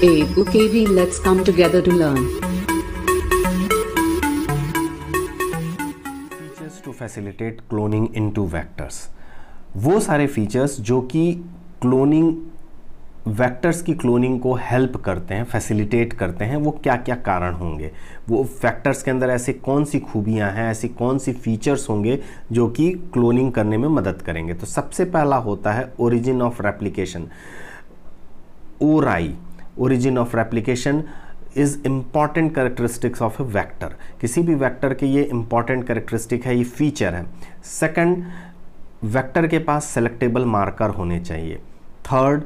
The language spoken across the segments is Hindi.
UKV, let's come together to learn. Features to facilitate cloning into vectors. वो सारे फीचर्स जो कि क्लोनिंग वेक्टर्स की क्लोनिंग को हेल्प करते हैं, फैसिलिटेट करते हैं, वो क्या क्या कारण होंगे, वो वेक्टर्स के अंदर ऐसे कौन सी खूबियां हैं, ऐसी कौन सी फीचर्स होंगे जो कि क्लोनिंग करने में मदद करेंगे। तो सबसे पहला होता है origin of replication, ori. Origin of replication is important characteristics of a vector. किसी भी वेक्टर के ये इम्पॉर्टेंट कैरेक्टरिस्टिक है, ये फीचर है। सेकंड, वेक्टर के पास सेलेक्टेबल मार्कर होने चाहिए। थर्ड,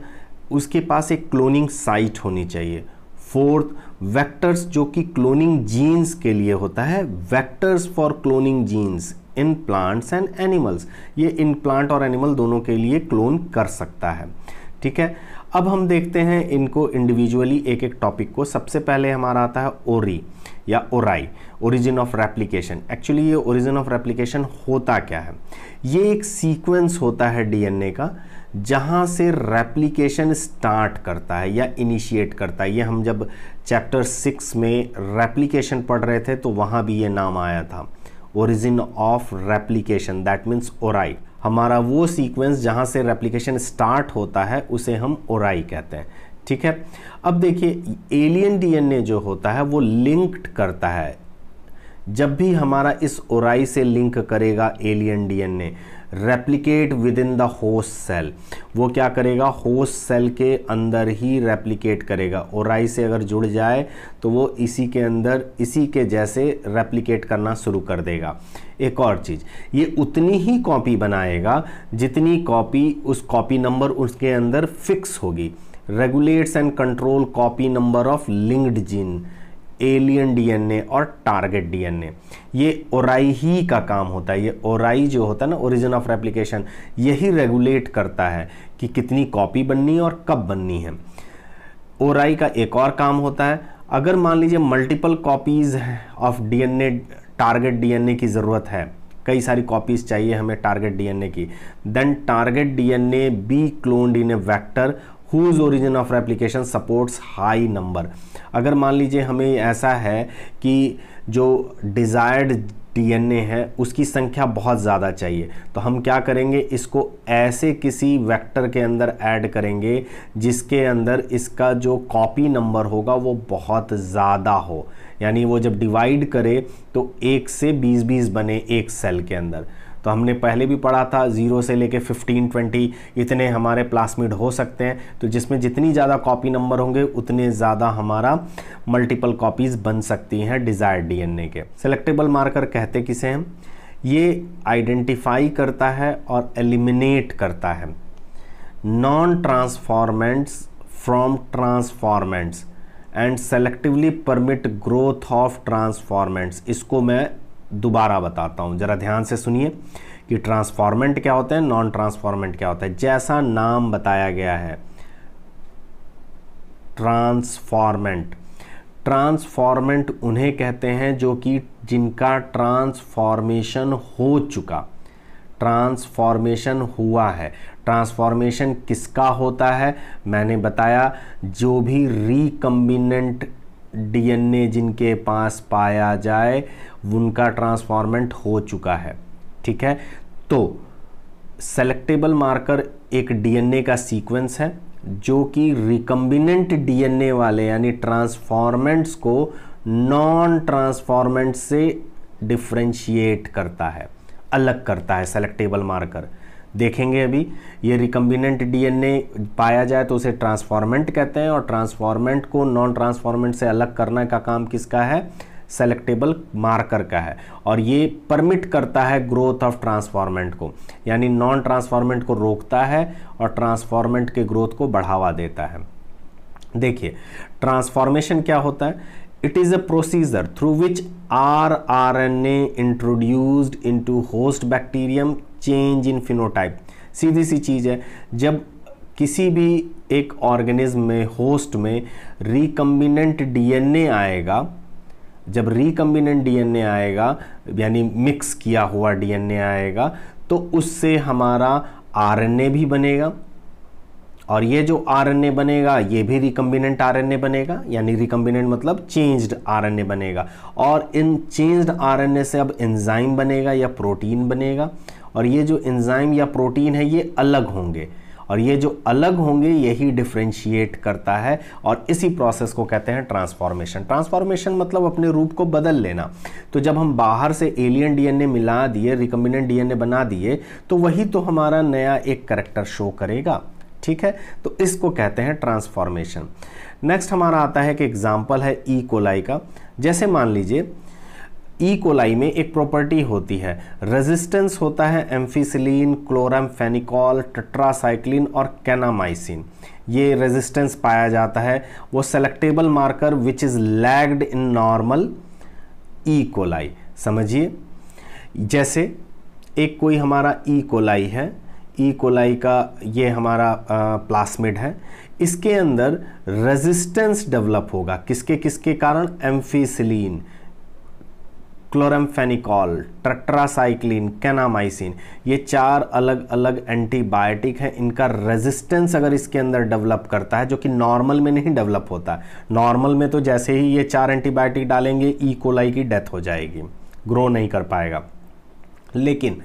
उसके पास एक क्लोनिंग साइट होनी चाहिए। फोर्थ, वेक्टर्स जो कि क्लोनिंग जीन्स के लिए होता है, vectors for cloning genes in plants and animals, ये इन प्लांट और एनिमल दोनों के लिए क्लोन कर सकता है। ठीक है, अब हम देखते हैं इनको इंडिविजुअली, एक एक टॉपिक को। सबसे पहले हमारा आता है ओरी या ओराई, ओरिजिन ऑफ रेप्लिकेशन। एक्चुअली ये ओरिजिन ऑफ रेप्लिकेशन होता क्या है? ये एक सीक्वेंस होता है डीएनए का जहाँ से रेप्लिकेशन स्टार्ट करता है या इनिशिएट करता है। ये हम जब चैप्टर 6 में रेप्लिकेशन पढ़ रहे थे तो वहाँ भी ये नाम आया था, origin of replication, that means ori. हमारा वो सीक्वेंस जहाँ से रेप्लिकेशन स्टार्ट होता है उसे हम ओराई कहते हैं। ठीक है, अब देखिए एलियन डीएनए जो होता है वो लिंक्ड करता है। जब भी हमारा इस ओराई से लिंक करेगा alien DNA, replicate within the host cell, वो क्या करेगा, होस्ट सेल के अंदर ही रेप्लिकेट करेगा। ओराई से अगर जुड़ जाए तो वो इसी के अंदर इसी के जैसे रेप्लिकेट करना शुरू कर देगा। एक और चीज़, ये उतनी ही कॉपी बनाएगा जितनी कॉपी, उस कॉपी नंबर उसके अंदर फिक्स होगी। Regulates and control copy number of linked gene, alien DNA और टारगेट डीएनए, ये ओराई ही का काम होता है। ये ओराई जो होता है ना, ओरिजिन ऑफ रेप्लिकेशन, यही रेगुलेट करता है कि कितनी कॉपी बननी है और कब बननी है। ओराई का एक और काम होता है, अगर मान लीजिए multiple copies of DNA, target DNA की ज़रूरत है, कई सारी कॉपीज चाहिए हमें टारगेट डीएनए की, then target DNA be cloned in a vector whose origin of replication supports high number। अगर मान लीजिए हमें ऐसा है कि जो डिज़ायर्ड डीएनए है उसकी संख्या बहुत ज़्यादा चाहिए, तो हम क्या करेंगे, इसको ऐसे किसी वेक्टर के अंदर ऐड करेंगे जिसके अंदर इसका जो कॉपी नंबर होगा वो बहुत ज़्यादा हो, यानी वो जब डिवाइड करे तो 1 से 20-20 बने एक सेल के अंदर। तो हमने पहले भी पढ़ा था 0 से लेके 15-20 इतने हमारे प्लास्मिड हो सकते हैं, तो जिसमें जितनी ज़्यादा कॉपी नंबर होंगे उतने ज़्यादा हमारा मल्टीपल कॉपीज़ बन सकती हैं डिज़ायर्ड डीएनए के। सेलेक्टेबल मार्कर कहते किसे हैं? ये आइडेंटिफाई करता है और एलिमिनेट करता है non transformants from transformants and selectively permit growth of transformants. इसको मैं दोबारा बताता हूँ, ज़रा ध्यान से सुनिए कि ट्रांसफॉर्मेंट क्या होता है, नॉन ट्रांसफॉर्मेंट क्या होता है। जैसा नाम बताया गया है ट्रांसफॉर्मेंट, ट्रांसफॉर्मेंट उन्हें कहते हैं जो कि जिनका ट्रांसफॉर्मेशन हो चुका, ट्रांसफॉर्मेशन हुआ है। ट्रांसफॉर्मेशन किसका होता है? मैंने बताया जो भी रिकम्बिनेंट डीएनए जिनके पास पाया जाए उनका ट्रांसफॉर्मेंट हो चुका है। ठीक है, तो सेलेक्टेबल मार्कर एक डीएनए का सीक्वेंस है जो कि रिकम्बिनेंट डीएनए वाले यानी ट्रांसफॉर्मेंट्स को नॉन ट्रांसफॉर्मेंट से डिफरेंशिएट करता है, अलग करता है। सेलेक्टेबल मार्कर देखेंगे अभी, ये रिकम्बिनेंट डीएनए पाया जाए तो उसे ट्रांसफॉर्मेंट कहते हैं, और ट्रांसफॉर्मेंट को नॉन ट्रांसफॉर्मेंट से अलग करने का काम किसका है? सेलेक्टेबल मार्कर का है। और ये परमिट करता है ग्रोथ ऑफ ट्रांसफॉर्मेंट को, यानी नॉन ट्रांसफॉर्मेंट को रोकता है और ट्रांसफॉर्मेंट के ग्रोथ को बढ़ावा देता है। देखिए ट्रांसफॉर्मेशन क्या होता है? It is a procedure through which RNA introduced into host bacterium change in phenotype. सीधी सी चीज़ है, जब किसी भी एक ऑर्गेनिज्म में, होस्ट में रिकम्बिनेंट डीएनए आएगा, जब रिकम्बिनेंट डीएनए आएगा यानी मिक्स किया हुआ डीएनए आएगा, तो उससे हमारा आरएनए भी बनेगा और ये जो आरएनए बनेगा ये भी रिकम्बिनेंट आरएनए बनेगा, यानी रिकम्बिनेंट मतलब चेंज्ड आरएनए बनेगा, और इन चेंज्ड आरएनए से अब एंजाइम बनेगा या प्रोटीन बनेगा, और ये जो एंजाइम या प्रोटीन है ये अलग होंगे, और ये जो अलग होंगे यही डिफरेंशिएट करता है, और इसी प्रोसेस को कहते हैं ट्रांसफॉर्मेशन। ट्रांसफॉर्मेशन मतलब अपने रूप को बदल लेना। तो जब हम बाहर से एलियन डीएनए मिला दिए, रिकम्बिनेंट डीएनए बना दिए, तो वही तो हमारा नया एक कैरेक्टर शो करेगा। ठीक है, तो इसको कहते हैं ट्रांसफॉर्मेशन। नेक्स्ट हमारा आता है कि एग्जाम्पल है ई कोलाई का। जैसे मान लीजिए ई कोलाई में एक प्रॉपर्टी होती है, रेजिस्टेंस होता है एम्फिसिलिन, क्लोरामफेनिकॉल, टेट्रासाइक्लिन और कैनामाइसिन। ये रेजिस्टेंस पाया जाता है, वो selectable marker which is lagged in normal E coli. समझिए, जैसे एक कोई हमारा ई कोलाई है, ई कोलाई का ये हमारा प्लास्मिड है, इसके अंदर रेजिस्टेंस डेवलप होगा किसके किसके कारण? एम्फिसिलिन, क्लोरामफेनिकॉल, टेट्रासाइक्लिन, कैनामाइसिन, ये 4 अलग अलग एंटीबायोटिक हैं। इनका रेजिस्टेंस अगर इसके अंदर डेवलप करता है, जो कि नॉर्मल में नहीं डेवलप होता। नॉर्मल में तो जैसे ही ये 4 एंटीबायोटिक डालेंगे ई कोलाई की डेथ हो जाएगी, ग्रो नहीं कर पाएगा। लेकिन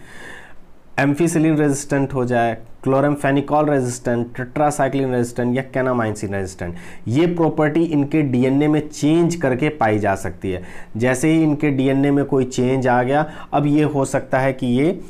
एम्फिसिलिन रेजिस्टेंट हो जाए, क्लोरामफेनिकॉल रेजिस्टेंट, टेट्रासाइक्लिन रेजिस्टेंट या कैनामाइसिन रेजिस्टेंट, ये प्रॉपर्टी इनके डीएनए में चेंज करके पाई जा सकती है। जैसे ही इनके डीएनए में कोई चेंज आ गया, अब ये हो सकता है कि ये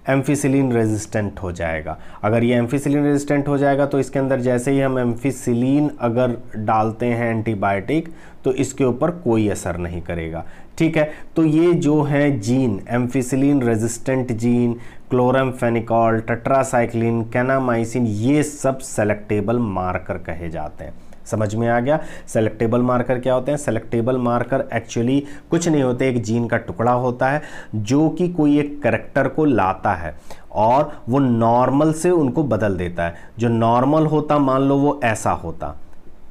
एम्फिसिलिन रेजिस्टेंट हो जाएगा। अगर ये एम्फिसिलिन रेजिस्टेंट हो जाएगा तो इसके अंदर जैसे ही हम एम्फिसिलिन अगर डालते हैं एंटीबायोटिक, तो इसके ऊपर कोई असर नहीं करेगा। ठीक है, तो ये जो है gene, ampicillin resistant gene, chloramphenicol, tetracycline, kanamycin, ये सब सेलेक्टेबल मार्कर कहे जाते हैं। समझ में आ गया? सेलेक्टेबल मार्कर क्या होते हैं? सेलेक्टेबल मार्कर एक्चुअली कुछ नहीं होते, एक जीन का टुकड़ा होता है जो कि कोई एक कैरेक्टर को लाता है और वो नॉर्मल से उनको बदल देता है। जो नॉर्मल होता, मान लो वो ऐसा होता,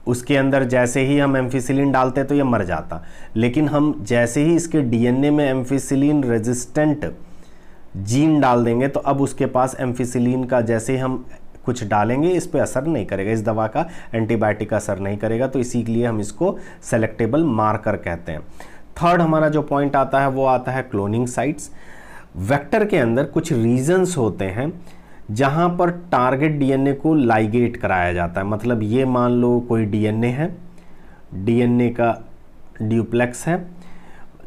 उसके अंदर जैसे ही हम एम्फिसिलिन डालते तो ये मर जाता, लेकिन हम जैसे ही इसके डीएनए में एम्फिसिलिन रेजिस्टेंट जीन डाल देंगे तो अब उसके पास एम्फिसिलिन का जैसे ही हम कुछ डालेंगे इस पे असर नहीं करेगा, इस दवा का एंटीबायोटिक का असर नहीं करेगा, तो इसीलिए हम इसको सेलेक्टेबल मार्कर कहते हैं। थर्ड हमारा जो पॉइंट आता है वो आता है क्लोनिंग साइट्स। वेक्टर के अंदर कुछ रीजन्स होते हैं जहां पर टारगेट डीएनए को लाइगेट कराया जाता है। मतलब ये मान लो कोई डीएनए है, डीएनए का ड्यूप्लेक्स है,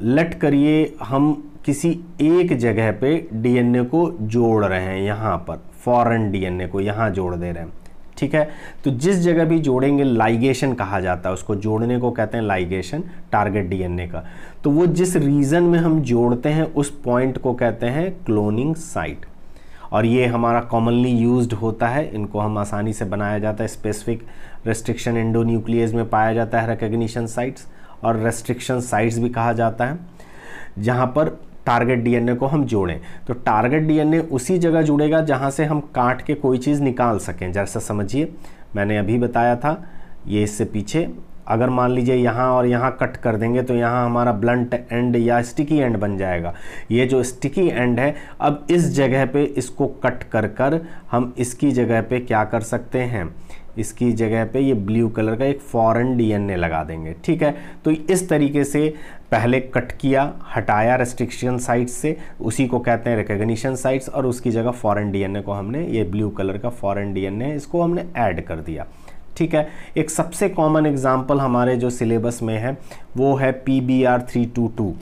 लेट करिए हम किसी एक जगह पे डीएनए को जोड़ रहे हैं, यहाँ पर फॉरेन डीएनए को यहाँ जोड़ दे रहे हैं। ठीक है, तो जिस जगह भी जोड़ेंगे लाइगेशन कहा जाता है, उसको जोड़ने को कहते हैं लाइगेशन, टारगेट डीएनए का। तो वो जिस रीजन में हम जोड़ते हैं उस पॉइंट को कहते हैं क्लोनिंग साइट, और ये हमारा कॉमनली यूज्ड होता है, इनको हम आसानी से बनाया जाता है। स्पेसिफिक रेस्ट्रिक्शन एंडोन्यूक्लियस में पाया जाता है रिकॉग्निशन साइट्स, और रेस्ट्रिक्शन साइट्स भी कहा जाता है, जहाँ पर टारगेट डीएनए को हम जोड़ें। तो टारगेट डीएनए उसी जगह जुड़ेगा जहाँ से हम काट के कोई चीज़ निकाल सकें। जैसा समझिए, मैंने अभी बताया था, ये इससे पीछे अगर मान लीजिए यहाँ और यहाँ कट कर देंगे तो यहाँ हमारा ब्लंट एंड या स्टिकी एंड बन जाएगा। ये जो स्टिकी एंड है, अब इस जगह पे इसको कट कर कर हम इसकी जगह पे क्या कर सकते हैं, इसकी जगह पे ये ब्लू कलर का एक फॉरेन डीएनए लगा देंगे। ठीक है, तो इस तरीके से पहले कट किया, हटाया रेस्ट्रिक्शन साइट्स से, उसी को कहते हैं रिकॉग्निशन साइट्स, और उसकी जगह फॉरेन डीएनए को हमने, ये ब्लू कलर का फॉरेन डीएनए, इसको हमने ऐड कर दिया। ठीक है, एक सबसे कॉमन एग्जाम्पल हमारे जो सिलेबस में है वो है PBr322।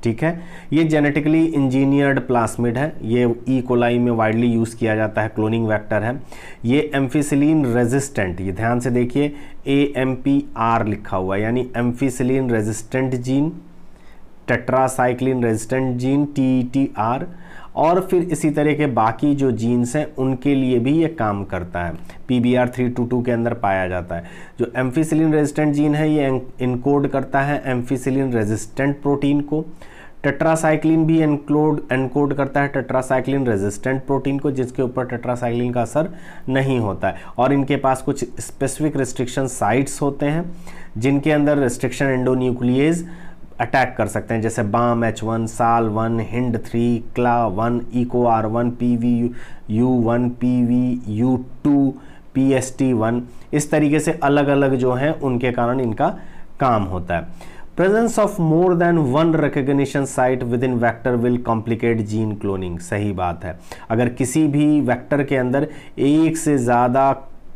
ठीक है, ये जेनेटिकली इंजीनियर्ड प्लास्मिड है, ये ई कोलाई में वाइडली यूज़ किया जाता है, क्लोनिंग वेक्टर है। ये एम्फिसिलिन रेजिस्टेंट, ये ध्यान से देखिए AMPR लिखा हुआ है, यानी ampicillin resistant gene, tetracycline resistant gene TTR, और फिर इसी तरह के बाकी जो जीन्स हैं उनके लिए भी ये काम करता है। PBr322 के अंदर पाया जाता है। जो एम्फिसिलिन रेजिस्टेंट जीन है ये इनकोड करता है एम्फिसिलिन रेजिस्टेंट प्रोटीन को, टेट्रासाइक्लिन भी एनकोड करता है टेट्रासाइक्लिन रेजिस्टेंट प्रोटीन को, जिसके ऊपर टेट्रासाइक्लिन का असर नहीं होता है, और इनके पास कुछ स्पेसिफिक रिस्ट्रिक्शन साइट्स होते हैं जिनके अंदर रिस्ट्रिक्शन एंडोन्यूक्लियेज अटैक कर सकते हैं, जैसे BAM-H1, SAL1, HIND3, CLA1, EcoR1, PVU1, PVU2, PST1, इस तरीके से अलग अलग जो हैं उनके कारण इनका काम होता है। Presence of more than one recognition site with in vector will complicate gene cloning. सही बात है, अगर किसी भी वेक्टर के अंदर एक से ज़्यादा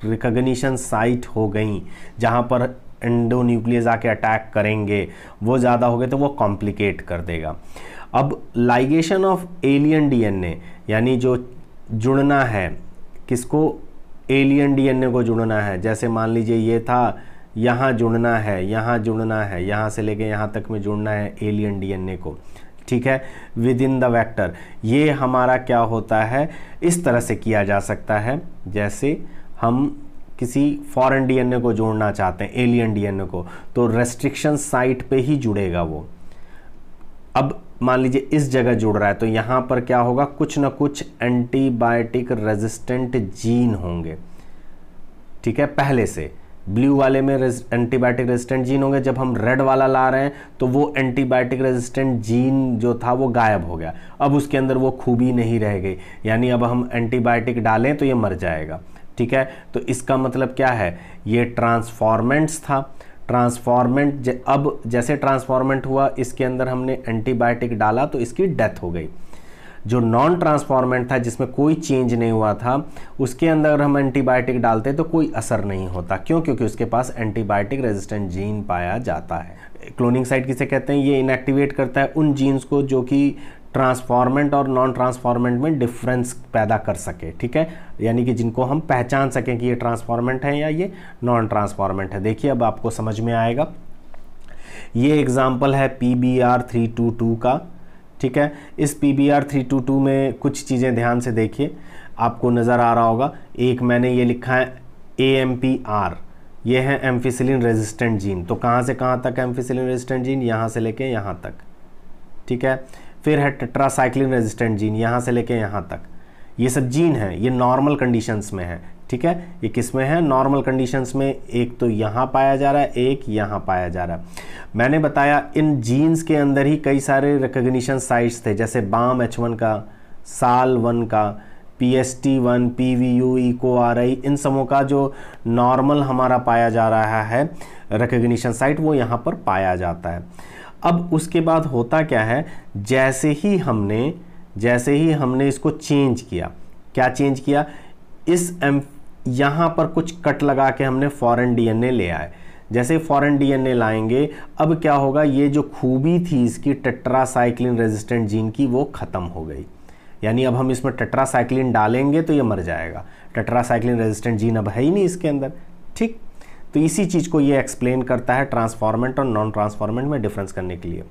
रिकॉग्निशन साइट हो गई जहाँ पर एंडोन्यूक्लियस आके अटैक करेंगे, वो ज़्यादा हो गए तो वो कॉम्प्लिकेट कर देगा। अब लाइगेशन ऑफ एलियन DNA, यानी जो जुड़ना है, किसको, एलियन DNA को जुड़ना है। जैसे मान लीजिए ये था, यहाँ जुड़ना है, यहाँ जुड़ना है, यहाँ से लेके यहाँ तक में जुड़ना है एलियन DNA को, ठीक है, विद इन द वेक्टर। ये हमारा क्या होता है, इस तरह से किया जा सकता है जैसे हम किसी फॉरेन DNA को जोड़ना चाहते हैं, एलियन DNA को, तो रेस्ट्रिक्शन साइट पे ही जुड़ेगा वो। अब मान लीजिए इस जगह जुड़ रहा है तो यहाँ पर क्या होगा, कुछ ना कुछ एंटीबायोटिक रेजिस्टेंट जीन होंगे, ठीक है, पहले से ब्लू वाले में एंटीबायोटिक रेजिस्टेंट जीन होंगे। जब हम रेड वाला ला रहे हैं तो वो एंटीबायोटिक रेजिस्टेंट जीन जो था वो गायब हो गया, अब उसके अंदर वो खूबी नहीं रह गई, यानी अब हम एंटीबायोटिक डालें तो ये मर जाएगा, ठीक है। तो इसका मतलब क्या है, ये ट्रांसफॉर्मेंट्स था, ट्रांसफॉर्मेंट, अब जैसे ट्रांसफॉर्मेंट हुआ इसके अंदर हमने एंटीबायोटिक डाला तो इसकी डेथ हो गई। जो नॉन ट्रांसफॉर्मेंट था, जिसमें कोई चेंज नहीं हुआ था, उसके अंदर अगर हम एंटीबायोटिक डालते तो कोई असर नहीं होता, क्यों, क्योंकि उसके पास एंटीबायोटिक रेजिस्टेंट जीन पाया जाता है। क्लोनिंग साइट किसे कहते हैं, ये इनएक्टिवेट करता है उन जीन्स को जो कि ट्रांसफॉर्मेंट और नॉन ट्रांसफॉर्मेंट में डिफरेंस पैदा कर सके, ठीक है, यानी कि जिनको हम पहचान सकें कि ये ट्रांसफॉर्मेंट है या ये नॉन ट्रांसफॉर्मेंट है। देखिए अब आपको समझ में आएगा। ये एग्जाम्पल है PBR322 का, ठीक है। इस PBR322 में कुछ चीज़ें ध्यान से देखिए, आपको नज़र आ रहा होगा। एक मैंने ये लिखा है AMPR, ये है एम्फिसिलिन रेजिस्टेंट जीन। तो कहाँ से कहाँ तक एम्फिसिलिन रेजिस्टेंट जीन, यहाँ से लेके यहाँ तक, ठीक है। फिर है टेट्रासाइक्लिन रेजिस्टेंट जीन, यहाँ से लेके यहाँ तक। ये सब जीन हैं, ये नॉर्मल कंडीशंस में है, ठीक है। ये किस में है, नॉर्मल कंडीशंस में। एक तो यहाँ पाया जा रहा है, एक यहाँ पाया जा रहा है। मैंने बताया इन जीन्स के अंदर ही कई सारे रिकॉग्निशन साइट्स थे, जैसे BAM-H1 का, SAL1 का, PST1, PVU, EcoRI, इन समूह का जो नॉर्मल हमारा पाया जा रहा है रिकॉग्निशन साइट, वो यहाँ पर पाया जाता है। अब उसके बाद होता क्या है, जैसे ही हमने इसको चेंज किया, क्या चेंज किया, यहाँ पर कुछ कट लगा के हमने फॉरेन DNA ले आए। जैसे फॉरेन DNA लाएंगे, अब क्या होगा, ये जो खूबी थी इसकी टेट्रासाइक्लिन रेजिस्टेंट जीन की, वो ख़त्म हो गई। यानी अब हम इसमें टेट्रासाइक्लिन डालेंगे तो ये मर जाएगा, टेट्रासाइक्लिन रेजिस्टेंट जीन अब है ही नहीं इसके अंदर, ठीक। तो इसी चीज़ को ये एक्सप्लेन करता है ट्रांसफॉर्मेंट और नॉन ट्रांसफॉर्मेंट में डिफरेंस करने के लिए।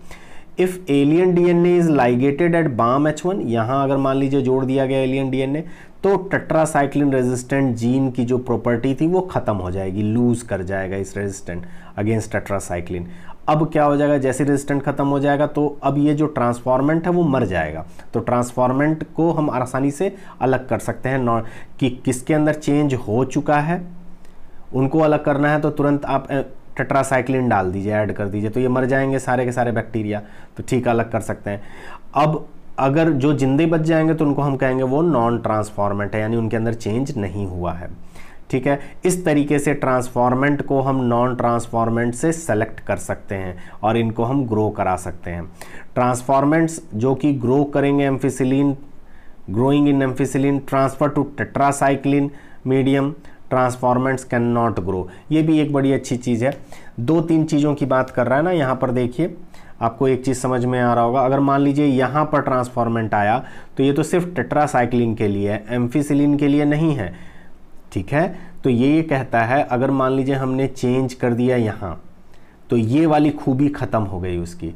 If alien DNA is ligated at BAM-H1, यहाँ अगर मान लीजिए जोड़ दिया गया एलियन DNA, तो टेट्रासाइक्लिन रेजिस्टेंट जीन की जो प्रॉपर्टी थी वो ख़त्म हो जाएगी, लूज कर जाएगा इस रेजिस्टेंट अगेंस्ट टेट्रासाइक्लिन। अब क्या हो जाएगा, जैसे रेजिस्टेंट खत्म हो जाएगा तो अब ये जो ट्रांसफॉर्मेंट है वो मर जाएगा। तो ट्रांसफॉर्मेंट को हम आसानी से अलग कर सकते हैं, कि किसके अंदर चेंज हो चुका है उनको अलग करना है तो तुरंत आप टेट्रासाइक्लिन डाल दीजिए, ऐड कर दीजिए, तो ये मर जाएंगे सारे के सारे बैक्टीरिया, तो ठीक अलग कर सकते हैं। अब अगर जो जिंदे बच जाएंगे तो उनको हम कहेंगे वो नॉन ट्रांसफॉर्मेंट है, यानी उनके अंदर चेंज नहीं हुआ है, ठीक है। इस तरीके से ट्रांसफॉर्मेंट को हम नॉन ट्रांसफॉर्मेंट से सेलेक्ट कर सकते हैं और इनको हम ग्रो करा सकते हैं। ट्रांसफॉर्मेंट्स जो कि ग्रो करेंगे ampicillin, growing in ampicillin, transfer to tetracycline medium, transformants can not grow. ये भी एक बड़ी अच्छी चीज़ है। 2-3 चीज़ों की बात कर रहा है ना यहाँ पर, देखिए आपको एक चीज़ समझ में आ रहा होगा। अगर मान लीजिए यहाँ पर ट्रांसफॉर्मेंट आया तो ये तो सिर्फ टेट्रासाइक्लिन के लिए है, एम्फिसिलिन के लिए नहीं है, ठीक है। तो ये कहता है अगर मान लीजिए हमने चेंज कर दिया यहाँ, तो ये वाली खूबी ख़त्म हो गई उसकी,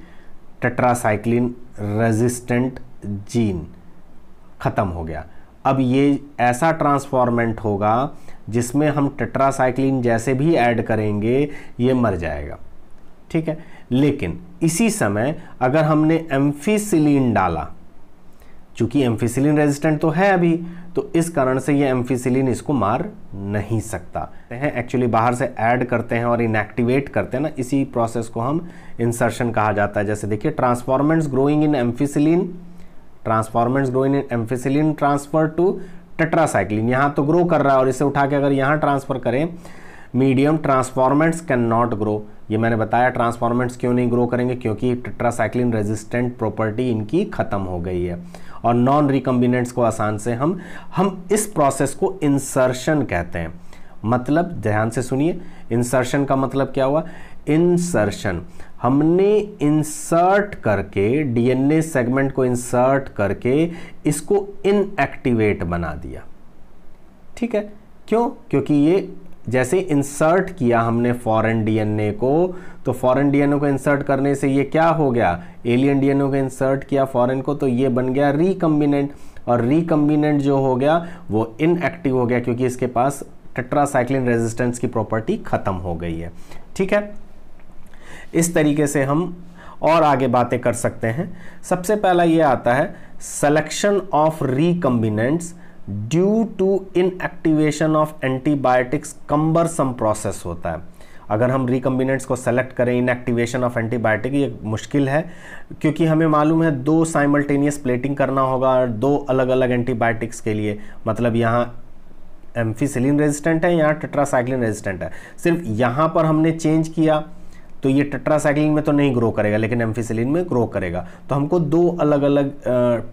टेट्रासाइक्लिन रेजिस्टेंट जीन ख़त्म हो गया। अब ये ऐसा ट्रांसफॉर्मेंट होगा जिसमें हम टेट्रासाइक्लिन जैसे भी ऐड करेंगे ये मर जाएगा, ठीक है। लेकिन इसी समय अगर हमने एम्फिसिलिन डाला, चूंकि एम्फिसिलिन रेजिस्टेंट तो है अभी, तो इस कारण से ये एम्फिसिलिन इसको मार नहीं सकता है। एक्चुअली बाहर से ऐड करते हैं और इनएक्टिवेट करते हैं ना, इसी प्रोसेस को हम इंसर्शन कहा जाता है। जैसे देखिए transformants growing in ampicillin, transformants growing in ampicillin transfer to tetracycline यहाँ तो ग्रो कर रहा है और इसे उठा के अगर यहाँ ट्रांसफर करें, medium transformants can not grow. ये मैंने बताया ट्रांसफॉर्मेंट्स क्यों नहीं ग्रो करेंगे, क्योंकि टेट्रासाइक्लिन रेजिस्टेंट प्रॉपर्टी इनकी खत्म हो गई है। और नॉन रिकम्बिनेंट्स को आसान से हम इस प्रोसेस को इंसर्शन कहते हैं। मतलब ध्यान से सुनिए, इंसर्शन का मतलब क्या हुआ? इंसर्शन, हमने इंसर्ट करके डीएनए सेगमेंट को इंसर्ट करके इसको इनएक्टिवेट बना दिया। ठीक है, क्यों? क्योंकि ये जैसे इंसर्ट किया हमने फॉरेन डीएनए को, तो फॉरेन डीएनए को इंसर्ट करने से ये क्या हो गया? एलियन डीएनए को इंसर्ट किया फॉरेन को, तो ये बन गया रिकम्बिनेंट, और रिकम्बिनेंट जो हो गया वो इनएक्टिव हो गया, क्योंकि इसके पास टेट्रासाइक्लिन रेजिस्टेंस की प्रॉपर्टी खत्म हो गई है। ठीक है, इस तरीके से हम और आगे बातें कर सकते हैं। सबसे पहला ये आता है selection of recombinants due to inactivation of antibiotics cumbersome process होता है। अगर हम रिकम्बिनेंट्स को सेलेक्ट करें इनएक्टिवेशन ऑफ एंटीबायोटिक, ये मुश्किल है, क्योंकि हमें मालूम है 2 साइमल्टेनियस प्लेटिंग करना होगा 2 अलग अलग एंटीबायोटिक्स के लिए। मतलब यहाँ एम्फिसिलिन रेजिस्टेंट है, यहाँ टेट्रासाइक्लिन रेजिस्टेंट है। सिर्फ यहाँ पर हमने चेंज किया तो ये टेट्रासाइक्लिन में तो नहीं ग्रो करेगा, लेकिन एम्फिसिलिन में ग्रो करेगा। तो हमको 2 अलग अलग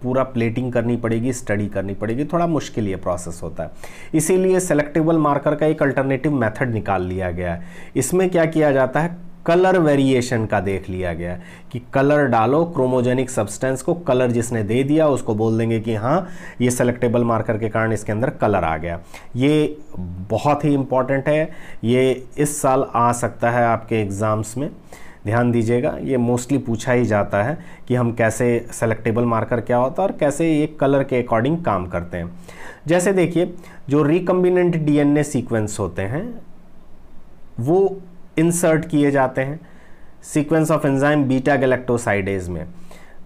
पूरा प्लेटिंग करनी पड़ेगी, स्टडी करनी पड़ेगी, थोड़ा मुश्किल ये प्रोसेस होता है। इसीलिए सेलेक्टेबल मार्कर का एक अल्टरनेटिव मेथड निकाल लिया गया है। इसमें क्या किया जाता है, कलर वेरिएशन का देख लिया गया है कि कलर डालो, क्रोमोजेनिक सब्सटेंस को कलर जिसने दे दिया उसको बोल देंगे कि हाँ ये सेलेक्टेबल मार्कर के कारण इसके अंदर कलर आ गया। ये बहुत ही इंपॉर्टेंट है, ये इस साल आ सकता है आपके एग्ज़ाम्स में, ध्यान दीजिएगा। ये मोस्टली पूछा ही जाता है कि हम कैसे सेलेक्टेबल मार्कर क्या होता है और कैसे ये कलर के अकॉर्डिंग काम करते हैं। जैसे देखिए, जो रिकम्बिनेंट डीएनए सीक्वेंस होते हैं वो इंसर्ट किए जाते हैं sequence of enzyme beta galactosidase में।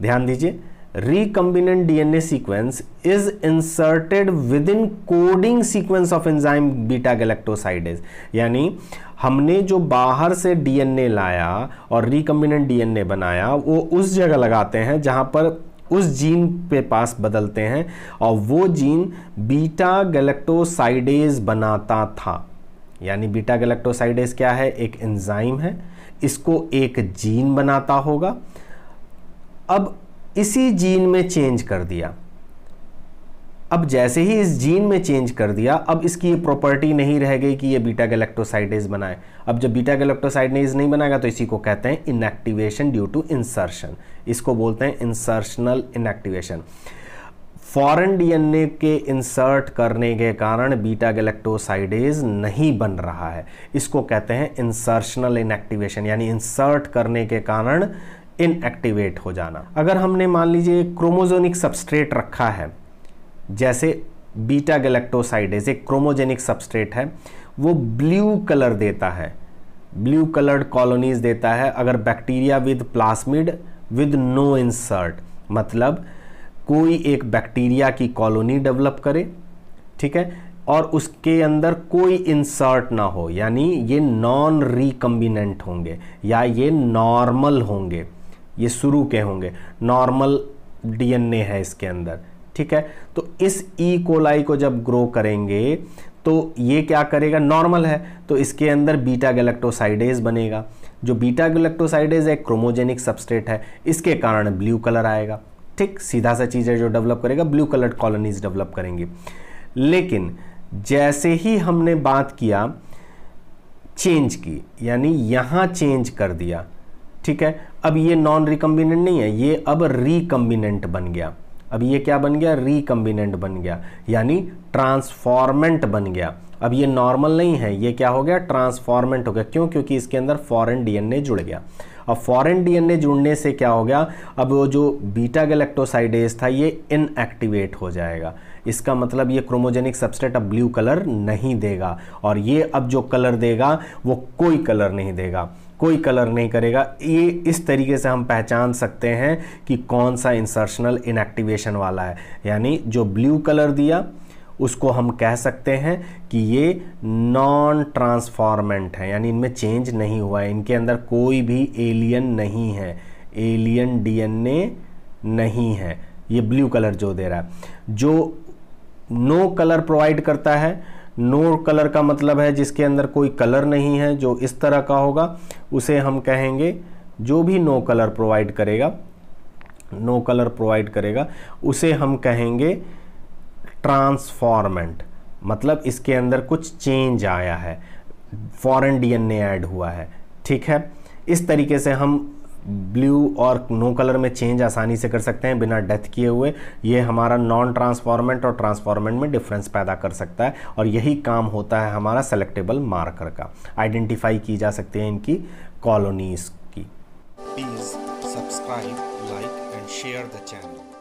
ध्यान दीजिए, recombinant DNA sequence is inserted with in coding sequence of enzyme beta galactosidase. यानी हमने जो बाहर से डीएनए लाया और रिकम्बिनेंट डीएनए बनाया, वो उस जगह लगाते हैं जहां पर उस जीन पे पास बदलते हैं, और वो जीन बीटा गैलेक्टोसाइडेज बनाता था। यानी बीटा गैलेक्टोसाइडेज क्या है? एक एंजाइम है, इसको एक जीन बनाता होगा। अब इसी जीन में चेंज कर दिया, अब जैसे ही इस जीन में चेंज कर दिया, अब इसकी ये प्रॉपर्टी नहीं रह गई कि ये बीटा गैलेक्टोसाइडेज बनाए। अब जब बीटा गैलेक्टोसाइडेज नहीं बनाएगा तो इसी को कहते हैं इनएक्टिवेशन ड्यू टू इंसर्शन। इसको बोलते हैं इंसर्शनल इनएक्टिवेशन। फॉरेन डीएनए के इंसर्ट करने के कारण बीटा गैलेक्टोसाइडेज नहीं बन रहा है, इसको कहते हैं इंसर्शनल इनएक्टिवेशन, यानी इंसर्ट करने के कारण इनएक्टिवेट हो जाना। अगर हमने मान लीजिए क्रोमोजोनिक सबस्ट्रेट रखा है, जैसे बीटा गैलेक्टोसाइडेज एक क्रोमोजेनिक सबस्ट्रेट है, वो ब्लू कलर देता है, ब्लू कलर्ड कॉलोनीज देता है। अगर bacteria with plasmid with no insert, मतलब कोई एक बैक्टीरिया की कॉलोनी डेवलप करे, ठीक है, और उसके अंदर कोई इंसर्ट ना हो, यानी ये नॉन रिकम्बिनेंट होंगे या ये नॉर्मल होंगे, ये शुरू के होंगे, नॉर्मल डीएनए है इसके अंदर, ठीक है। तो इस ई कोलाई को जब ग्रो करेंगे तो ये क्या करेगा, नॉर्मल है तो इसके अंदर बीटा गैलेक्टोसाइडेज बनेगा। जो बीटा गैलेक्टोसाइडेज एक क्रोमोजेनिक सबस्ट्रेट है, इसके कारण ब्लू कलर आएगा, ठीक, सीधा सा चीज़ है, जो डेवलप करेगा ब्लू कलर्ड कॉलोनीज डेवलप करेंगी। लेकिन जैसे ही हमने बात किया चेंज की, यानी यहाँ चेंज कर दिया, ठीक है, अब ये नॉन रिकम्बिनेंट नहीं है, ये अब रिकम्बिनेंट बन गया। अब ये क्या बन गया, रिकम्बिनेंट बन गया, यानी ट्रांसफॉर्मेंट बन गया। अब ये नॉर्मल नहीं है, ये क्या हो गया, ट्रांसफॉर्मेंट हो गया। क्यों? क्योंकि इसके अंदर फॉरेन डीएनए जुड़ गया। अब फॉरेन डीएनए जुड़ने से क्या हो गया, अब वो जो बीटा गैलेक्टोसाइडेज था ये इनएक्टिवेट हो जाएगा। इसका मतलब ये क्रोमोजेनिक सबस्ट्रेट अब ब्लू कलर नहीं देगा, और ये अब जो कलर देगा वो कोई कलर नहीं देगा, कोई कलर नहीं करेगा। ये इस तरीके से हम पहचान सकते हैं कि कौन सा इंसर्शनल इनएक्टिवेशन वाला है। यानी जो ब्लू कलर दिया उसको हम कह सकते हैं कि ये नॉन ट्रांसफॉर्मेंट है, यानी इनमें चेंज नहीं हुआ है, इनके अंदर कोई भी एलियन नहीं है, एलियन डीएनए नहीं है। ये ब्लू कलर जो दे रहा है, जो नो कलर प्रोवाइड करता है। नो कलर का मतलब है जिसके अंदर कोई कलर नहीं है, जो इस तरह का होगा उसे हम कहेंगे, जो भी नो कलर प्रोवाइड करेगा उसे हम कहेंगे ट्रांसफॉर्मेंट। मतलब इसके अंदर कुछ चेंज आया है, फॉरेन डीएनए ऐड हुआ है। ठीक है, इस तरीके से हम ब्लू और नो कलर में चेंज आसानी से कर सकते हैं बिना डेथ किए हुए। ये हमारा नॉन ट्रांसफॉर्मेंट और ट्रांसफॉर्मेंट में डिफरेंस पैदा कर सकता है, और यही काम होता है हमारा सेलेक्टेबल मार्कर का। आइडेंटिफाई की जा सकती है इनकी कॉलोनीज की। Please subscribe, like and share the channel.